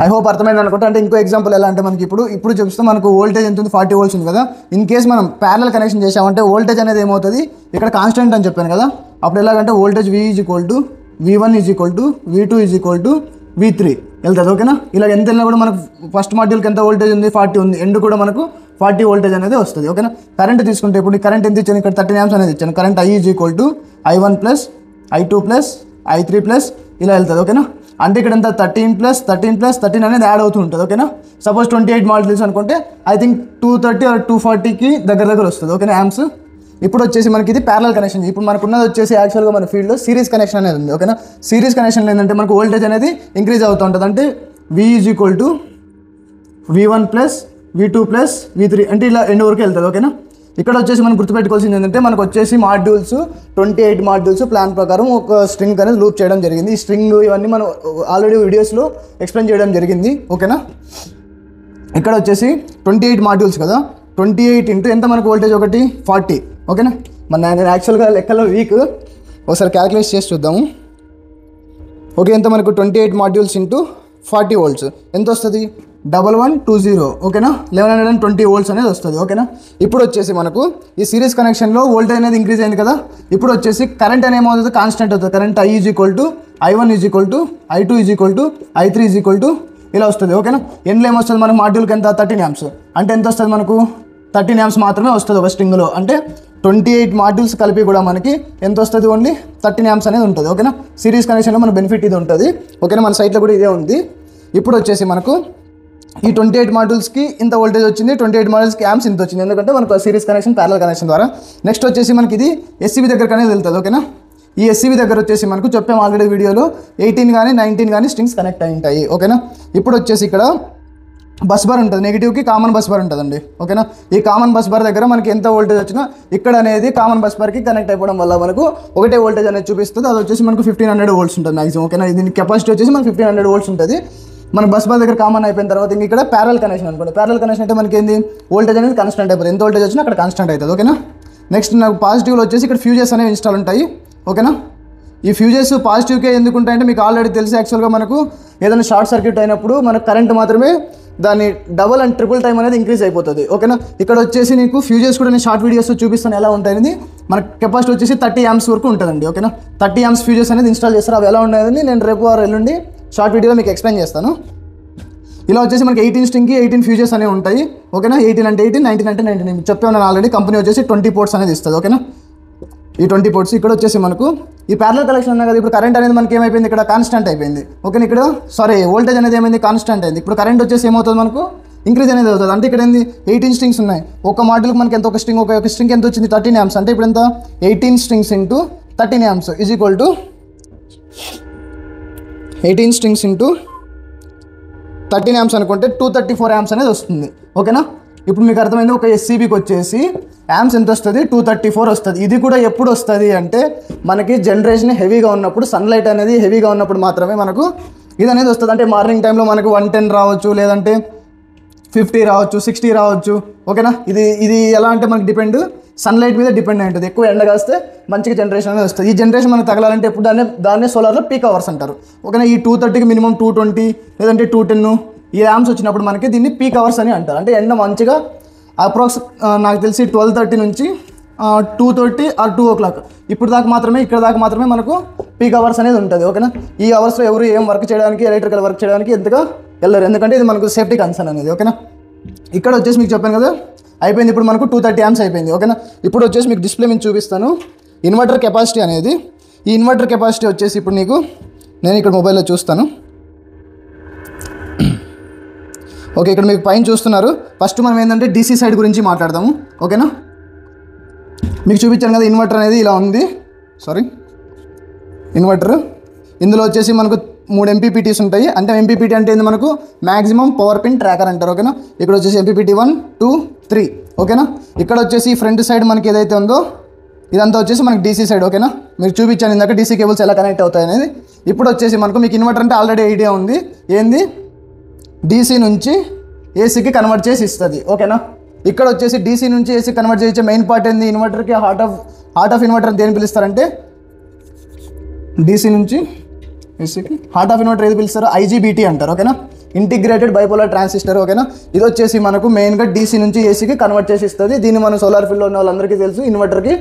I hope అర్థమైంది అనుకుంటా. అంటే ఇంకో ఎగ్జాంపుల్ ఎలా అంటే మనకి ఇప్పుడు చూపిస్తే మనకు వోల్టేజ్ ఎంత ఉంది, 40 volts ఉంది కదా. ఇన్ కేస్ మనం ప్యారలల్ కనెక్షన్ చేసామంటే వోల్టేజ్ అనేది ఏమవుతుంది, ఇక్కడ కాన్స్టెంట్ అని చెప్పాను కదా. అప్పుడు ఎలాగంటే voltage V is equal to V1 is equal to V2 is equal to V3 వెళ్తుంది. ఓకేనా. ఇలా ఎంత వెళ్ళినా కూడా మనకు ఫస్ట్ మాడ్యూల్కి ఎంత వోల్టేజ్ ఉంది, 40 ఉంది. ఎండ్ కూడా మనకు 40 voltage అనేది వస్తుంది. ఓకేనా. కరెంట్ తీసుకుంటే ఇప్పుడు కరెంట్ ఎంత ఇచ్చాను, ఇక్కడ 13 amps అనేది ఇచ్చాను. Current I is equal to I1 plus I2 plus I3 plus ఇలా వెళ్తుంది. ఓకేనా. అంటే ఇక్కడ ఎంత 13 ప్లస్ 13 ప్లస్ 13 అనేది యాడ్ అవుతూ ఉంటుంది. ఓకేనా. సపోజ్ 28 మాడ్యూల్స్ అనుకుంటే ఐ థింక్ 230 ఆర్ 240కి దగ్గర వస్తుంది. ఓకేనా యాంప్స్. ఇప్పుడు వచ్చేసి మనకి ఇది ప్యారలల్ కనెక్షన్. ఇప్పుడు మనకు ఉన్నది వచ్చేసి యాక్చువల్గా మన ఫీల్డ్లో సిరీస్ కనెక్షన్ అనేది ఉంది. ఓకేనా. సిరీస్ కనెక్షన్లో ఏంటంటే మనకు వోల్టేజ్ అనేది ఇంక్రీజ్ అవుతూ ఉంటుంది. అంటే V is equal to V1 plus V2 plus V3 అంటే ఇలా ఎండ్ వరకు వెళ్తుంది. ఓకేనా. ఇక్కడ వచ్చేసి మనం గుర్తుపెట్టుకోవాల్సింది ఏంటంటే మనకు వచ్చేసి మాడ్యూల్స్ 28 మాడ్యూల్స్ ప్లాన్ ప్రకారం ఒక స్ట్రింగ్ అనేది లూప్ చేయడం జరిగింది. ఈ స్ట్రింగ్ ఇవన్నీ మనం ఆల్రెడీ వీడియోస్లో ఎక్స్ప్లెయిన్ చేయడం జరిగింది. ఓకేనా. ఇక్కడ వచ్చేసి 28 మాడ్యూల్స్ కదా, 28 ఇంటూ ఎంత మనకు వోల్టేజ్ ఒకటి 40. ఓకేనా. నేను యాక్చువల్గా లెక్కలో వీక్ ఒకసారి క్యాలిక్యులేట్ చేసి చూద్దాము. ఓకే, ఎంత మనకు 28 మాడ్యూల్స్ ఇంటూ 40 volts ఎంత వస్తుంది, 1120. ఓకేనా. 1120 volts అనేది వస్తుంది. ఓకేనా. ఇప్పుడు వచ్చేసి మనకు ఈ సిరీస్ కనెక్షన్లో వోల్టేజ్ అనేది ఇంక్రీజ్ అయింది కదా. ఇప్పుడు వచ్చేసి కరెంట్ అనేది ఏమవుతుంది, కాన్స్టెంట్ అవుతుంది. Current I is equal to I1 is equal to I2 is equal to I3 is equal to ఇలా వస్తుంది. ఓకేనా. ఎండ్లో ఏమొస్తుంది మనకు మాడ్యూల్కి ఎంత 13 amps. అంటే ఎంత వస్తుంది మనకు 13 amps మాత్రమే వస్తుంది ఒక స్ట్రింగ్లో. అంటే 28 మాడ్యూల్స్ కలిపి కూడా మనకి ఎంత వస్తుంది, ఓన్లీ 13 amps అనేది ఉంటుంది. ఓకేనా. సిరీస్ కనెక్షన్లో మన బెనిఫిట్ ఇది ఉంటుంది. ఓకేనా. మన సైట్లో కూడా ఇదే ఉంది. ఇప్పుడు వచ్చేసి మనకు ఈ 28 మాడ్యూల్స్కి ఇంత వోల్టేజ్ వచ్చింది, 28 మాడ్యూల్స్కి యాంప్స్ ఇంత వచ్చింది. ఎందుకంటే మనకు సిరీస్ కనెక్షన్ ప్యారలల్ కనెక్షన్ ద్వారా. నెక్స్ట్ వచ్చేసి మనకి ఇది ఎస్సీబీ దగ్గరకు అనేది వెళ్తుంది. ఓకేనా. ఈ ఎస్సీబీ దగ్గర వచ్చేసి మనకు చెప్పాము ఆల్రెడీ వీడియోలో 18 కానీ 19 కానీ స్ట్రింగ్స్ కనెక్ట్ అయి ఉంటాయి. ఓకేనా. ఇప్పుడు వచ్చేసి ఇక్కడ బస్ బార్ ఉంటుంది, నెగిటివ్కి కామన్ బస్ బార్ ఉంటుందండి. ఓకేనా. ఈ కామన్ బస్ బార్ దగ్గర మనకి ఎంత వోల్టేజ్ వచ్చినా ఇక్కడ అనేది కామన్ బస్ బార్కి కనెక్ట్ అయిపోవడం వల్ల మనకు ఒకటే వోల్టేజ్ అనేది చూపిస్తుంది. అది వచ్చేసి మనకు 1500 volts ఉంటుంది మ్యాక్సిమం. ఓకేనా. దీని కెపాసిటీ వచ్చేసి మనకు 1500 volts ఉంటుంది. మన బస్ బార్ దగ్గర కామన్ అయిపోయిన తర్వాత ఇంక ఇక్కడ ప్యారలల్ కనెక్షన్ అనుకోండి. ప్యారలల్ కనెక్షన్ అంటే మనకి ఏంది, వోల్టేజ్ అనేది కాన్స్టెంట్ అయిపోతుంది. ఎంత వోల్టేజ్ వచ్చినా అక్కడ కాన్స్టెంట్ అవుతుంది. ఓకేనా. నెక్స్ట్ నాకు పాజిటివ్లో వచ్చేసి ఇక్కడ ఫ్యూజెస్ అనేవి ఇన్స్టాల్ ఉంటాయి. ఓకేనా. ఈ ఫ్యూజెస్ పాజిటివ్కే ఎందుకు ఉంటాయంటే మీకు ఆల్రెడీ తెలిసి యాక్చువల్గా మనకు ఏదైనా షార్ట్ సర్క్యూట్ అయినప్పుడు మనకు కరెంట్ మాత్రమే దాని డబల్ అండ్ ట్రిపుల్ టైం అనేది ఇంక్రీజ్ అయిపోతుంది. ఓకేనా. ఇక్కడ వచ్చేసి నీకు ఫ్యూజెస్ కూడా నేను షార్ట్ వీడియోస్ చూపిస్తాను ఎలా ఉంటాయని. మన కెపాసిటీ వచ్చేసి 30 amps వరకు ఉంటుందండి. ఓకేనా. 30 amps ఫ్యూజెస్ అనేది ఇన్స్టాల్ చేస్తారు. అవి ఎలా ఉన్నాయని నేను రేపు ఆర్ ఎల్లుండి షార్ట్ వీడియోలో మీకు ఎక్స్ప్లెయిన్ చేస్తాను. ఇలా వచ్చేసి మనకి 18 స్ట్రింగ్కి 18 ఫ్యూజెస్ అనేవి ఉంటాయి. ఓకేనా. 18 అంటే 18, 19 అంటే 19 చెప్పాను ఆల్రెడీ. కంపెనీ వచ్చేసి 20 ports అనేది ఇస్తుంది. ఓకేనా. ఈ 20 ports ఇక్కడ వచ్చేసి మనకు ఈ ప్యారలల్ కనెక్షన్ అన్నా కదా. ఇప్పుడు కరెంట్ అనేది మనకి ఏమైపోయింది, ఇక్కడ కాన్స్టెంట్ అయిపోయింది. ఓకే. ఇక్కడ వోల్టేజ్ అనేది ఏమైంది, కాన్స్టెంట్ అయింది. ఇప్పుడు కరెంట్ వచ్చేసి ఏమవుతుంది మనకు ఇంక్రీజ్ అనేది అవుతుంది. అంటే ఇక్కడ ఏంది 18 స్ట్రింగ్స్ ఉన్నాయి. ఒక మాడ్యూల్కి మనకి ఎంత ఒక స్ట్రింగ్ ఎంత వచ్చింది 13 amps. అంటే ఇప్పుడు ఎంత 18 strings into 13 amps is equal to 18 strings into 13 amps అనుకుంటే 234 amps అనేది వస్తుంది. ఓకేనా. ఇప్పుడు మీకు అర్థమైంది. ఒక ఎస్సీబీకి వచ్చేసి యాంప్స్ ఎంత వస్తుంది, 234 వస్తుంది. ఇది కూడా ఎప్పుడు వస్తుంది అంటే మనకి జనరేషన్ హెవీగా ఉన్నప్పుడు, సన్లైట్ అనేది హెవీగా ఉన్నప్పుడు మాత్రమే మనకు ఇది అనేది వస్తుంది. అంటే మార్నింగ్ టైంలో మనకు 110 రావచ్చు, లేదంటే 50 రావచ్చు, 60 రావచ్చు. ఓకేనా. ఇది ఎలా అంటే మనకి సన్లైట్ మీద డిపెండ్ అయి ఉంటుంది. ఎక్కువ ఎండ కాస్తే మంచిగా జనరేషన్ అనేది వస్తుంది. ఈ జనరేషన్ మనకు తగలాలంటే ఎప్పుడు దాన్నే సోలార్లో పీక్ అవర్స్ అంటారు. ఓకేనా. ఈ 230కి మినిమం 220 లేదంటే 210 ఈ యాంప్స్ వచ్చినప్పుడు మనకి దీన్ని పీక్ అవర్స్ అని అంటారు. అంటే ఎండ మంచిగా అప్రాక్స్ నాకు తెలిసి 12:30 నుంచి 2:30 ఆర్ 2 o'clock ఇప్పుడు దాకా మాత్రమే, ఇక్కడ దాకా మాత్రమే మనకు పీక్ అవర్స్ అనేది ఉంటుంది. ఓకేనా. ఈ అవర్స్లో ఎవరు ఏం వర్క్ చేయడానికి, ఎలక్ట్రికల్ వర్క్ చేయడానికి ఎంతగా వెళ్ళరు. ఎందుకంటే ఇది మనకు సేఫ్టీ కన్సర్న్ అనేది. ఓకేనా. ఇక్కడ వచ్చేసి మీకు చెప్పాను కదా అయిపోయింది. ఇప్పుడు మనకు 230 amps అయిపోయింది. ఓకేనా. ఇప్పుడు వచ్చేసి మీకు డిస్ప్లే మీద చూపిస్తాను ఇన్వర్టర్ కెపాసిటీ అనేది. ఈ ఇన్వర్టర్ కెపాసిటీ వచ్చేసి ఇప్పుడు నేను ఇక్కడ మొబైల్లో చూస్తాను. ఓకే. ఇక్కడ మీకు పైన చూస్తున్నారు. ఫస్ట్ మనం ఏంటంటే డీసీ సైడ్ గురించి మాట్లాడదాము. ఓకేనా. మీకు చూపించాను కదా ఇన్వర్టర్ అనేది ఇలా ఉంది. ఇన్వర్టర్ ఇందులో వచ్చేసి మనకు 3 MPPTs ఉంటాయి. అంటే MPPT అంటే ఏంది, మనకు మ్యాక్సిమం పవర్ పిన్ ట్రాకర్ అంటారు. ఓకేనా. ఇక్కడ వచ్చేసి MPPT 1, 2, 3. ఓకేనా. ఇక్కడ వచ్చేసి ఫ్రంట్ సైడ్ మనకి ఏదైతే ఉందో ఇదంతా వచ్చేసి మనకి డీసీ సైడ్. ఓకేనా. మీరు చూపించాను ఇందాక డీసీ కేబుల్స్ ఎలా కనెక్ట్ అవుతాయి అనేది. ఇప్పుడు వచ్చేసి మీకు ఇన్వర్టర్ అంటే ఆల్రెడీ ఐడియా ఉంది. ఏంది, డీసీ నుంచి ఏసీకి కన్వర్ట్ చేసి ఇస్తుంది. ఓకేనా. ఇక్కడ వచ్చేసి డీసీ నుంచి ఏసీ కన్వర్ట్ చేసే మెయిన్ పార్ట్ ఏంది, ఇన్వర్టర్కి హార్ట్ ఆఫ్ ఇన్వర్టర్ దేని పిలుస్తారంటే, డీసీ నుంచి ఏసీకి హార్ట్ ఆఫ్ ఇన్వర్టర్ ఏది పిలుస్తారో IGBT అంటారు. ఓకేనా. Integrated bipolar transistor. ఓకేనా, ఇది వచ్చేసి మనకు మెయిన్గా డీసీ నుంచి ఏసీకి కన్వర్ట్ చేసి ఇస్తుంది. దీన్ని మనం సోలార్ ఫీల్డ్లో ఉన్న వాళ్ళందరికీ తెలుసు, ఇన్వర్టర్కి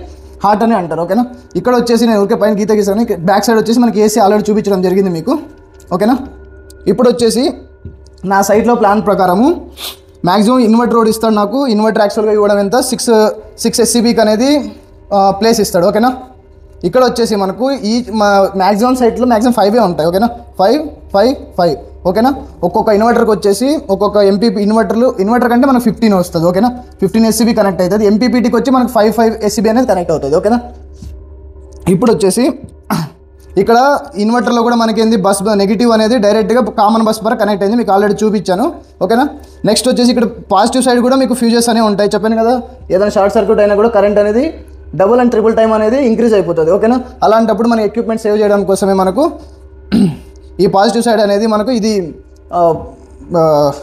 హార్ట్ అని అంటారు. ఓకేనా, ఇక్కడ వచ్చేసి నేను ఊరికే పైన గీత గీసాను, బ్యాక్ సైడ్ వచ్చేసి మనకి ఏసీ ఆల్రెడీ చూపించడం జరిగింది మీకు. ఓకేనా, ఇప్పుడు వచ్చేసి నా సైట్లో ప్లాన్ ప్రకారము మ్యాక్సిమం ఇన్వర్టర్ రోడ్ ఇస్తాడు నాకు. ఇన్వర్టర్ యాక్చువల్గా ఇవ్వడం ఎంత, సిక్స్ ఎస్సీబీకి అనేది ప్లేస్ ఇస్తాడు. ఓకేనా, ఇక్కడ వచ్చేసి మనకు ఈ మ్యాక్సిమం సైట్లో మ్యాక్సిమం 5 ఉంటాయి. ఓకేనా, 5. ఓకేనా, ఒక్కొక్క ఇన్వర్టర్కి వచ్చేసి ఒక్కొక్క ఎంపీపీ ఇన్వర్టర్ కంటే మనకు 15 వస్తుంది. ఓకేనా, 15 ఎస్సీబీ కనెక్ట్ అవుతుంది. ఎంపీపీటీకి వచ్చి మనకు 5 ఎస్సీబీ అనేది కనెక్ట్ అవుతుంది. ఓకేనా, ఇప్పుడు వచ్చేసి ఇక్కడ ఇన్వర్టర్లో కూడా మనకి ఏంది బస్ నెగిటివ్ అనేది డైరెక్ట్గా కామన్ బస్ ద్వారా కనెక్ట్ అయింది, మీకు ఆల్రెడీ చూపించాను. ఓకేనా, నెక్స్ట్ వచ్చేసి ఇక్కడ పాజిటివ్ సైడ్ కూడా మీకు ఫ్యూజెస్ అనేవి ఉంటాయి, చెప్పాను కదా. ఏదైనా షార్ట్ సర్క్యూట్ అయినా కూడా కరెంట్ అనేది డబుల్ అండ్ ట్రిపుల్ టైం అనేది ఇంక్రీజ్ అయిపోతుంది. ఓకేనా, అలాంటప్పుడు మన ఎక్విప్మెంట్ సేవ్ చేయడం కోసమే మనకు ఈ పాజిటివ్ సైడ్ అనేది మనకు ఇది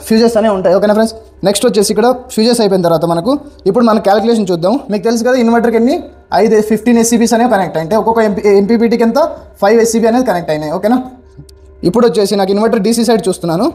ఫ్యూజెస్ అనేవి ఉంటాయి. ఓకేనా ఫ్రెండ్స్, నెక్స్ట్ వచ్చేసి ఇక్కడ ఫ్యూజెస్ అయిపోయిన తర్వాత మనకు ఇప్పుడు మన క్యాలిక్యులేషన్ చూద్దాం. మీకు తెలుసు కదా ఇన్వర్టర్కి ఎన్ని 15 ఎస్సీబీస్ అనేవి కనెక్ట్ అంటే ఒక్కొక్క ఎంపీపీటీకి ఎంత 5 ఎస్సీబీ అనేది కనెక్ట్ అయినాయి. ఓకేనా, ఇప్పుడు వచ్చేసి నాకు ఇన్వర్టర్ డీసీ సైడ్ చూస్తున్నాను.